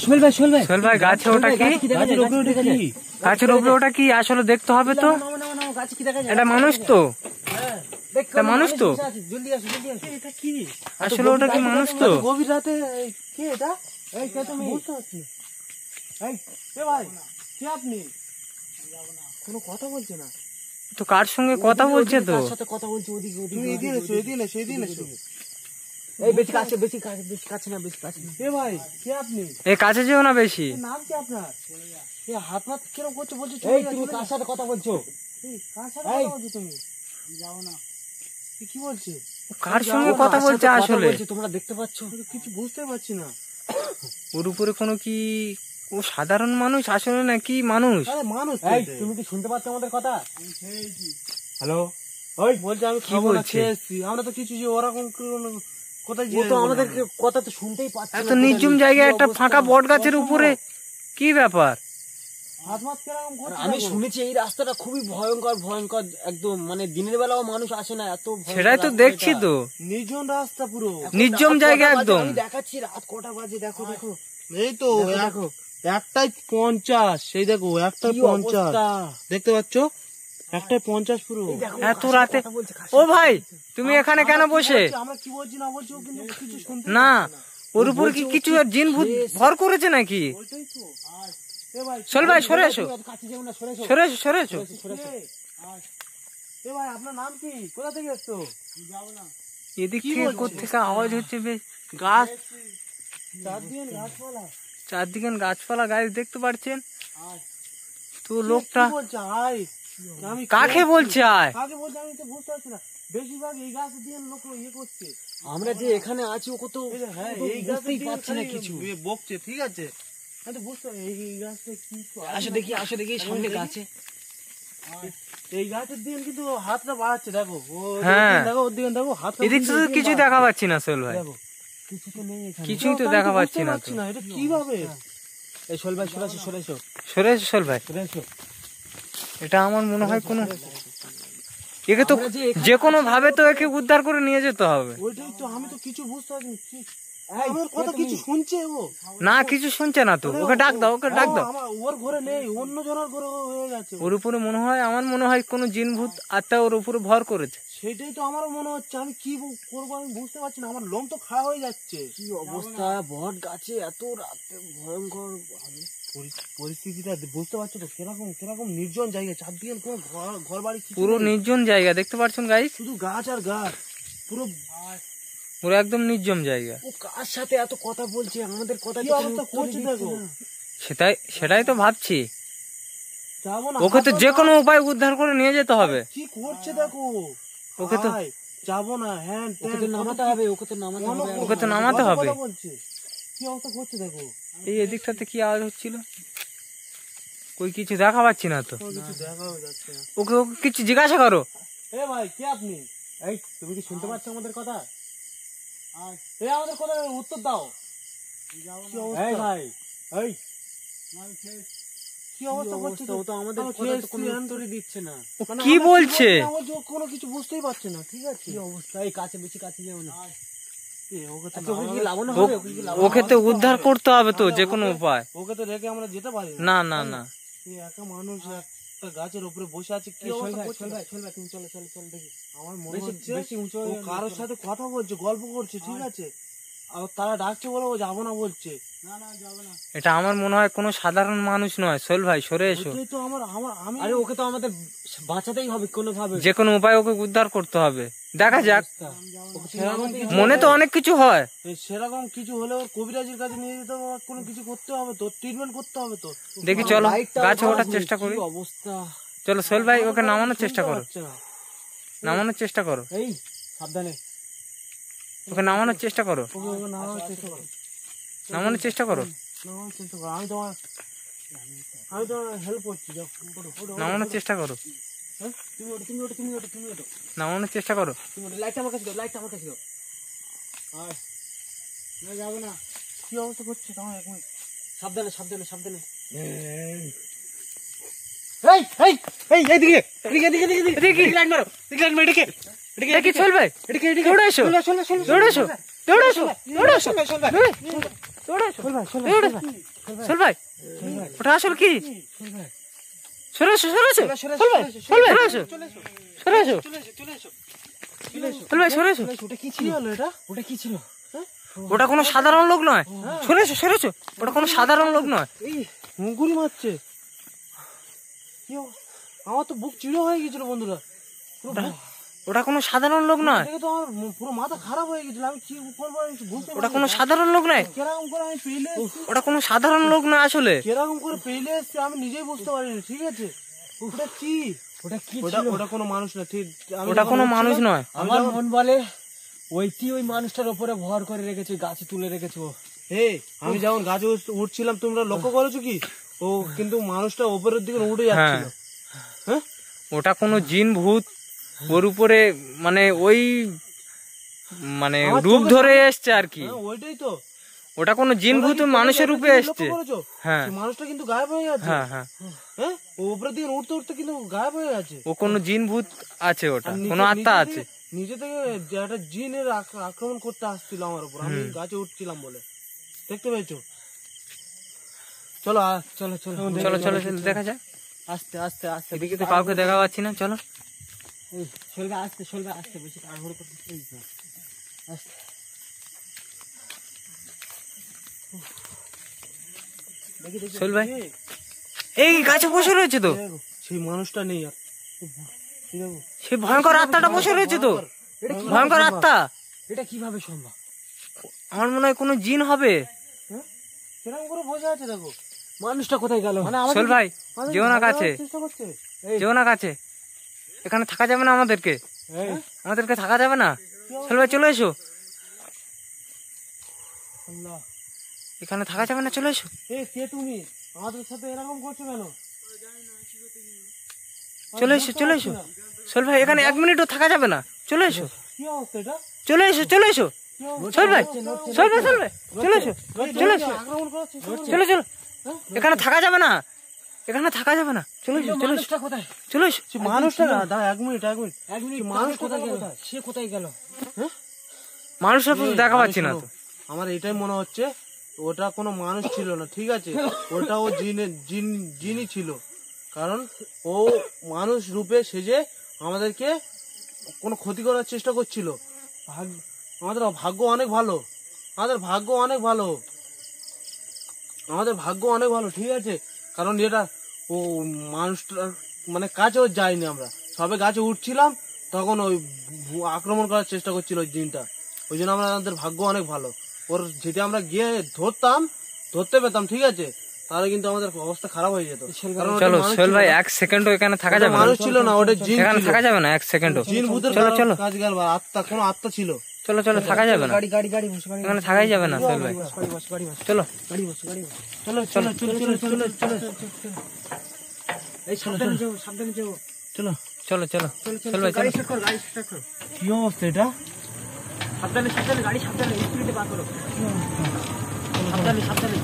সোহেল ভাই গাছে ওটা কি? গাছের উপরে ওটা কি আসলে দেখতে হবে তো। এটা মানুষ তো, এটা মানুষ তো আসলে, ওটা কি মানুষ তো? গভীর রাতে কে এটা? আপনি কোনো কথা বলছে না তো, কার সঙ্গে কথা বলছে তো? কথা বলছে ওদিকে এই বেশি কাছে না ভাই কে আপনি? এই কাছে যেও না বেশি। নাম কি আপনার? হাত মাত কিরকম করছো বলছো? তুমি কার সাথে কথা বলছো? কার সাথে কথা বলছো তুমি? যাও না। কি বলছে? কার সঙ্গে কথা বলছে আসলে? তোমরা দেখতে পাচ্ছ? কিছু বুঝতে পারছি না। ওর উপরে কোনো কি ও সাধারণ মানুষ আসলে না কি মানুষ? মানুষ। তুমি কি শুনতে পাচ্ছ আমাদের কথা? হ্যালো, ওই বলছে আমি কি বলছে? আমরা তো কিছু ওরকম কোথায় তো আমাদের কথা তো শুনতেই পাচ্ছি না। এত নির্জম জায়গায় একটা ফাঁকা বট গাছের উপরে কি ব্যাপার? আমি শুনেছি এই রাস্তাটা খুবই ভয়ঙ্কর একদম, মানে দিনের বেলাও মানুষ আসে না, এত সেটাই তো দেখছি তো, নির্জন রাস্তা, পুরো নির্জম জায়গা একদম। আমি দেখাচ্ছি রাত কটা বাজে, দেখো এই তো দেখো 1:50, সেই দেখো 1:50 দেখতে পাচ্ছ, 1:50 পুরো এত রাতে। ও ভাই তুমি এখানে কেন বসে? আমরা কি বলছি না বলছি ও কিন্তু কিছু শুনতে না, ওর উপর কি কিছু জিন ভূত ভর করেছে নাকি? সোহেল ভাই সরে এসো, সরে এসো। ভাই আপনার নাম কি? কোথা থেকে এসছো? এদিক থেকে কোত্থেকে আওয়াজ হচ্ছে বেশ। গাছ, চারদিকে গাছপালা গাছ দেখতে পাচ্ছেন তো। লোকটা কাকে বলছে? আয় কাকে বলছে আমি তো বুঝতে পারছি না। বেশিরভাগ এই গাছ দিয়ে লোক ইয়ে করছে। আমরা যে এখানে আছি ও কত এই গাছই পাচ্ছে না কিছু বকছে, ঠিক আছে? বুঝতে এই গাছটা কি? আসো দেখি সামনে গাছে, এই গাছের দিন কিন্তু হাতটা বাড়াচ্ছে, দেখো দেখো ওর দিকে দেখো হাত। এদিক তো কিছু দেখা পাচ্ছি না সোহেল ভাই, কিছু তো নেই, কিছুই তো দেখা পাচ্ছি না তো। এটা কিভাবে? এই সোহেল ভাই সরে এসো সোহেল ভাই, এটা আমার মনে হয় কোনো, একে তো যে কোনো ভাবে তো একে উদ্ধার করে নিয়ে যেতে হবে। ওইটাই তো, আমি তো কিছু বুঝতে পারছি আমার কথা কিছু শুনছে ও? না কিছু শুনছে না তো, ওকে ডাক দাও, ওর ঘরে নেই, অন্য জনের ঘরে হয়ে গেছে। ওর উপরে মনে হয়, আমার মনে হয় কোনো জিন ভূত আত্মা ওর উপরে ভর করেছে। সেটাই তো আমারও মনে হচ্ছে। আমি কি করবো আমি বুঝতে পারছি না, আমার লোম তো খারাপ হয়ে যাচ্ছে। কি অবস্থা বট গাছে এত রাতে, ভয়ঙ্কর পরিস্থিতিটা বুঝতে পারছো তো? কিরকম নির্জন জায়গা, চারদিকে কোনো ঘর বাড়ি, পুরো নির্জন জায়গা দেখতে পাচ্ছেন গাইস, শুধু গাছ আর গাছ, পুরো একদম নির্জন জায়গা। ও কার সাথে এত কথা বলছে, আমাদের কথা কি অবস্থা করছে দেখো। সেটাই তো ভাবছি, ওকে তো যে কোনো উপায় উদ্ধার করে নিয়ে যেতে হবে। কি করছে দেখো, ওকে তো যাবো না, হ্যাঁ ওকে তো নামাতে হবে, কি অবস্থা করছে দেখো। এই এদিকটাতে কি আওয়াজ হচ্ছিল? কই কিছু দেখা পাচ্ছি না তো, ওকে কিছু জিজ্ঞাসা করো। এ ভাই কে আপনি? এই তুমি কি শুনতে পাচ্ছ আমাদের কথা? এই আমাদের কথা উত্তর দাও। এই ভাই, এই কি অবস্থা করছে? ও তো আমাদের কথা তো কোনো উত্তরই দিচ্ছে না। কি বলছে? কোনো কিছু বুঝতেই পারছে না, ঠিক আছে? কি অবস্থা? এই কাছে যাও না, ওকে তো উদ্ধার করতে হবে তো যে কোনো উপায়। ওকে তো রেখে আমরা যেতে পারি না। একা মানুষ একটা গাছের উপরে বসে আছে, কি অবস্থা করছে? তুমি চলো দেখি। আমার মনে হচ্ছে ও কারোর সাথে কথা বলছে, গল্প করছে, ঠিক আছে? আর তারা ডাকছে বলে ও যাবো না বলছে। এটা আমার মনে হয় কোনো সাধারণ মানুষ নয়। সোহেল ভাই সরে এসো। আরে ওকে তো আমাদের বাঁচাতেই হবে কোনো ভাবে, যে কোনো উপায় ওকে উদ্ধার করতে হবে। দেখা যাক, মনে তো অনেক কিছু হয়, সেরকম কিছু হলে ওর কবিরাজির কাছে নিয়ে যেতে হবে, কোনো কিছু করতে হবে তো, ট্রিটমেন্ট করতে হবে তো। দেখি চলো গাছে ওঠার চেষ্টা করি। অবস্থা, চলো সোহেল ভাই ওকে নামানোর চেষ্টা করো। এই সাবধানে ওকে নামানোর চেষ্টা করো। আমি তোমার হেল্প করছি, নামানোর চেষ্টা করো। লাইটটা আমার কাছে দাও। যাবো না। কি অবস্থা করছে তোমার? এক মিনিট, সাবধানে। এদিকে লাইট মারো, দেখি সোহেল ভাই, দৌড়ে এসো। সোহেল ভাই ওটা আসলে কি? সরে এসো সোহেল ভাই, সোহেল ভাই সরে এসো, সোহেল ভাই সরে এসো। ওটা কোনো সাধারণ লোক নয়, সরে এসো, ওটা কোনো সাধারণ লোক নয়। গুলি মারছে, আমার তো বুক চিড়ো হয়ে গেছিল বন্ধুরা। ওটা কোনো সাধারণ লোক নয়, তো আমার পুরো মাথা খারাপ হয়ে গেছিল। আমি কি করবো ওটা কোনো সাধারণ লোক নয়, কেরকম করে আমি পেলে ওটা কোনো সাধারণ লোক নয় আসলে। কেরকম করে পেলে এসছে আমি নিজেই বুঝতে পারিনি। ঠিক আছে, ওটা কি? ওটা কোনো মানুষ না, ঠিক? ওটা কোনো মানুষ নয়। আমার মন বলে ওই মানুষটার উপরে ভর করে রেখেছে, গাছে তুলে রেখেছে। আমি যখন গাছে উঠছিলাম তোমরা লক্ষ্য করেছো কি? ও কিন্তু মানুষটা উপরের দিকে উঠে যাচ্ছিল। হ্যাঁ, ওটা কোনো জিন ভূত ওর উপরে মানে ওই মানে রূপ ধরে এসছে আর কি। ওইটাই তো, ওটা কোনো জিন ভূত মানুষের রূপে এসছে। হ্যাঁ, মানুষটা কিন্তু গায়েব হয়ে যাচ্ছে। হ্যাঁ, হ্যাঁ, ও উপরের দিকে উঠতে উঠতে কিন্তু গায়েব হয়ে যাচ্ছে। ও কোনো জিন ভূত আছে, ওটা কোনো আত্মা আছে। নিজে থেকে একটা জিনের আক্রমণ করতে আসছিল আমার উপর, আমি গাছে উঠছিলাম বলে। দেখতে পেয়েছো? চলো চলো চলো চলো চলো চলো দেখা যায়। আস্তে আস্তে আস্তে, এদিকে তো কাউকে দেখা পাচ্ছি না। চলো চলবে আস্তে, চলবে আস্তে, বেশি তাড়াহুড়ো করতে আস্তে। সোহেল ভাই এই গাছে বসে রয়েছে তো, সেই মানুষটা নেই আর। সেই ভয়ঙ্কর আত্মাটা বসে রয়েছে তো, ভয়ঙ্কর আত্মা। এটা কিভাবে সম্ভব? আমার মনে হয় কোনো জিন হবে। কিরকম করে বসে আছে দেখো। মানুষটা কোথায় গেল? সোহেল ভাই যেও না কাছে, চেষ্টা করছে। যেও না কাছে, এখানে থাকা যাবে না আমাদেরকে, আমাদেরকে থাকা যাবে না। সোহেল ভাই চলে এসো, এখানে থাকা যাবে না, চলে এসো। কে তুমি? আমাদের সাথে এরকম করছো কেন? চলে এসো, চলে এসো সোহেল ভাই, এখানে 1 মিনিটও থাকা যাবে না, চলে এসো। কি অবস্থা এটা? চলে এসো, চলে এসো সোহেল ভাই, সোহেল ভাই, সোহেল ভাই চলে এসো, চলে এসো, আক্রমণ করাচ্ছে। চলো চলো, এখানে থাকা যাবে না, এখানে থাকা যাবে না, চলে এসো, চলে এসো, কোথায়? চলে এসো। মানুষটা না, দাঁড়া 1 মিনিট। মানুষ কোথায় গেল? সে কোথায় গেল? মানুষের তো দেখা পাচ্ছি না তো। আমার এটাই মনে হচ্ছে ওটা কোনো মানুষ ছিল না, ঠিক আছে? ওটা ও জিনই ছিল। কারণ ও মানুষ রূপে সেজে আমাদেরকে কোনো ক্ষতি করার চেষ্টা করছিল। আমাদের ভাগ্য অনেক ভালো, আমাদের ভাগ্য অনেক ভালো, আমাদের ভাগ্য অনেক ভালো, ঠিক আছে? কারণ এটা ও মানুষটা মানে কাছেও যায়নি, আমরা সবে গাছে উঠছিলাম তখন ওই আক্রমণ করার চেষ্টা করছিল ওই জিনটা। ওই জন্য আমাদের ভাগ্য অনেক ভালো। ওর যেটা আমরা গিয়ে ধরতে পেতাম, ঠিক আছে, তাহলে কিন্তু আমাদের অবস্থা খারাপ হয়ে যেত। চলো সোহেল ভাই 1 সেকেন্ডও এখানে থাকা যাবে না, মানুষ ছিল না, ওটা জিন এখানে ছিল। থাকা যাবে না 1 সেকেন্ডও। জিন ভূতের চলো চলো কাজ গেল, আত্মা, কোন আত্মা ছিল। চলো চলো, থাকা যাবে না, গাড়ি গাড়ি গাড়ি বস, গাড়ি এখানে থাকাই যাবে না সোহেল ভাই। গাড়ি বস, গাড়ি বস, চলো গাড়ি বস, গাড়ি বস। চলো চলো চলো চলো চলো চলো এই সাবধানে যাও, সাবধানে যাও। চলো চলো চলো সোহেল ভাই গাড়ি চলো। স্টার্ট কর, গাড়ি স্টার্ট কর। কি অবস্থা এটা? সাবধানে সাবধানে, গাড়ি সাবধানে, স্পিডে বার করো। সাবধানে সাবধানে।